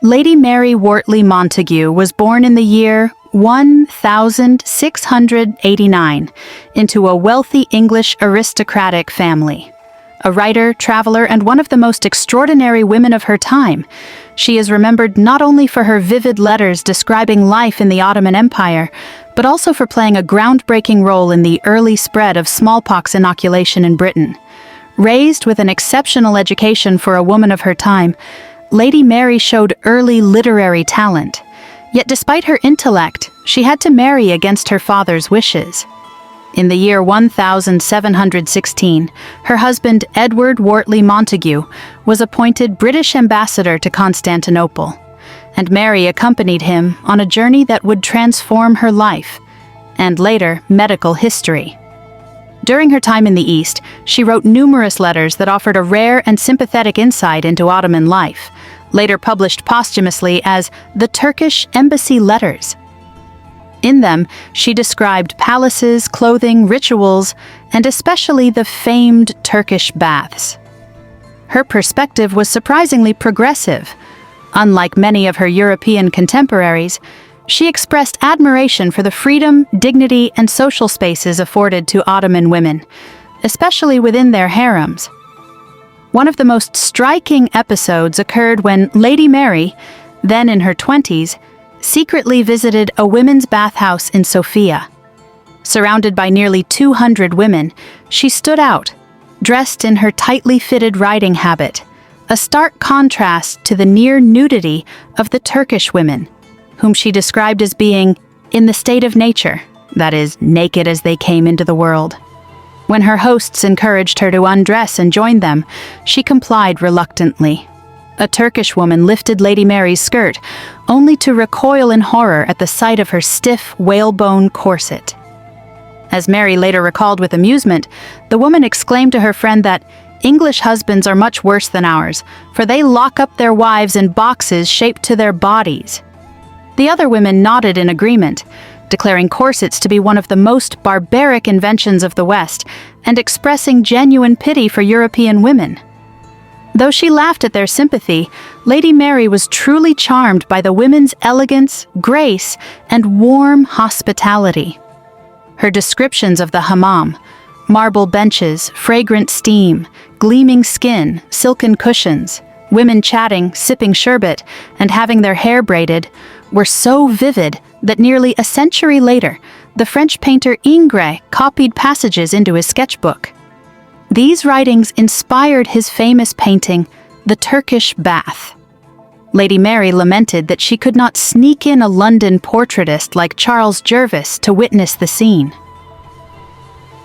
Lady Mary Wortley Montagu was born in the year 1689 into a wealthy English aristocratic family. A writer, traveler, and one of the most extraordinary women of her time, she is remembered not only for her vivid letters describing life in the Ottoman Empire, but also for playing a groundbreaking role in the early spread of smallpox inoculation in Britain. Raised with an exceptional education for a woman of her time, Lady Mary showed early literary talent. Yet despite her intellect, she had to marry against her father's wishes. In the year 1716, her husband Edward Wortley Montagu was appointed British ambassador to Constantinople, and Mary accompanied him on a journey that would transform her life, and later medical history. During her time in the East, she wrote numerous letters that offered a rare and sympathetic insight into Ottoman life, later published posthumously as the Turkish Embassy Letters. In them, she described palaces, clothing, rituals, and especially the famed Turkish baths. Her perspective was surprisingly progressive. Unlike many of her European contemporaries, she expressed admiration for the freedom, dignity, and social spaces afforded to Ottoman women, especially within their harems. One of the most striking episodes occurred when Lady Mary, then in her 20s, secretly visited a women's bathhouse in Sofia. Surrounded by nearly 200 women, she stood out, dressed in her tightly fitted riding habit, a stark contrast to the near nudity of the Turkish women, whom she described as being in the state of nature, that is, naked as they came into the world. When her hosts encouraged her to undress and join them, she complied reluctantly. A Turkish woman lifted Lady Mary's skirt, only to recoil in horror at the sight of her stiff, whalebone corset. As Mary later recalled with amusement, the woman exclaimed to her friend that English husbands are much worse than ours, for they lock up their wives in boxes shaped to their bodies. The other women nodded in agreement, declaring corsets to be one of the most barbaric inventions of the West and expressing genuine pity for European women. Though she laughed at their sympathy, Lady Mary was truly charmed by the women's elegance, grace, and warm hospitality. Her descriptions of the hammam, marble benches, fragrant steam, gleaming skin, silken cushions, women chatting, sipping sherbet, and having their hair braided, were so vivid that nearly a century later, the French painter Ingres copied passages into his sketchbook. These writings inspired his famous painting, The Turkish Bath. Lady Mary lamented that she could not sneak in a London portraitist like Charles Jervis to witness the scene.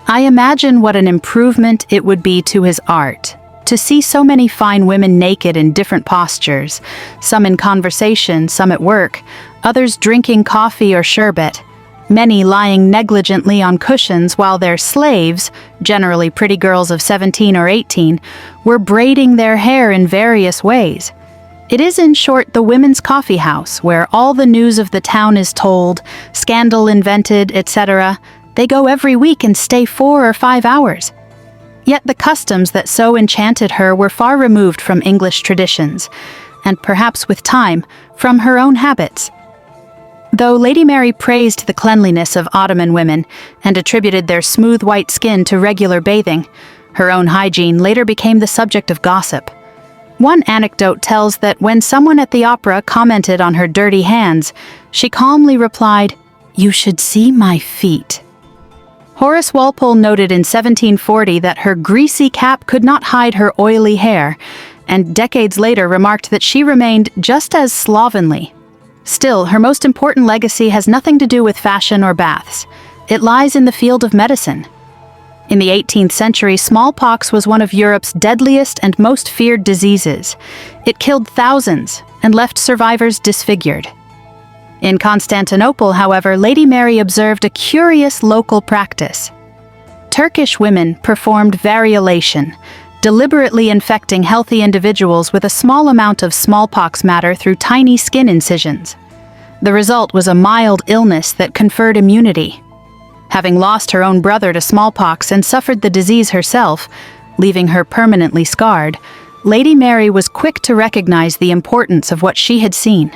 I imagine what an improvement it would be to his art to see so many fine women naked in different postures, some in conversation, some at work, others drinking coffee or sherbet, many lying negligently on cushions while their slaves, generally pretty girls of 17 or 18, were braiding their hair in various ways. It is, in short, the women's coffee house, where all the news of the town is told, scandal invented, etc. They go every week and stay 4 or 5 hours. Yet the customs that so enchanted her were far removed from English traditions, and perhaps with time, from her own habits. Though Lady Mary praised the cleanliness of Ottoman women and attributed their smooth white skin to regular bathing, her own hygiene later became the subject of gossip. One anecdote tells that when someone at the opera commented on her dirty hands, she calmly replied, "You should see my feet." Horace Walpole noted in 1740 that her greasy cap could not hide her oily hair, and decades later remarked that she remained just as slovenly. Still, her most important legacy has nothing to do with fashion or baths. It lies in the field of medicine. In the 18th century, smallpox was one of Europe's deadliest and most feared diseases. It killed thousands and left survivors disfigured. In Constantinople, however, Lady Mary observed a curious local practice. Turkish women performed variolation, deliberately infecting healthy individuals with a small amount of smallpox matter through tiny skin incisions. The result was a mild illness that conferred immunity. Having lost her own brother to smallpox and suffered the disease herself, leaving her permanently scarred, Lady Mary was quick to recognize the importance of what she had seen.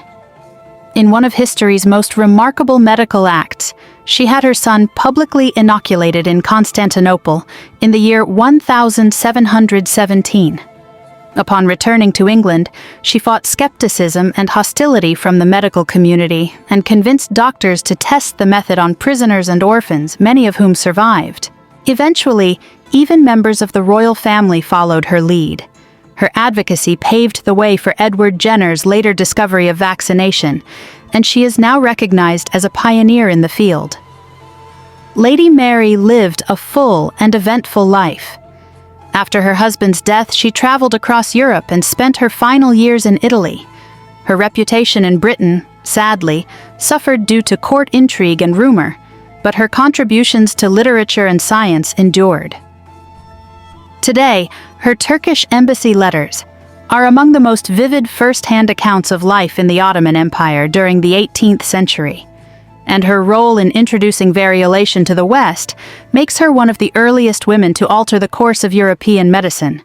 In one of history's most remarkable medical acts, she had her son publicly inoculated in Constantinople in the year 1717. Upon returning to England, she fought skepticism and hostility from the medical community and convinced doctors to test the method on prisoners and orphans, many of whom survived. Eventually, even members of the royal family followed her lead. Her advocacy paved the way for Edward Jenner's later discovery of vaccination, and she is now recognized as a pioneer in the field. Lady Mary lived a full and eventful life. After her husband's death, she traveled across Europe and spent her final years in Italy. Her reputation in Britain, sadly, suffered due to court intrigue and rumor, but her contributions to literature and science endured. Today, her Turkish embassy letters are among the most vivid first-hand accounts of life in the Ottoman Empire during the 18th century. And her role in introducing variolation to the West makes her one of the earliest women to alter the course of European medicine.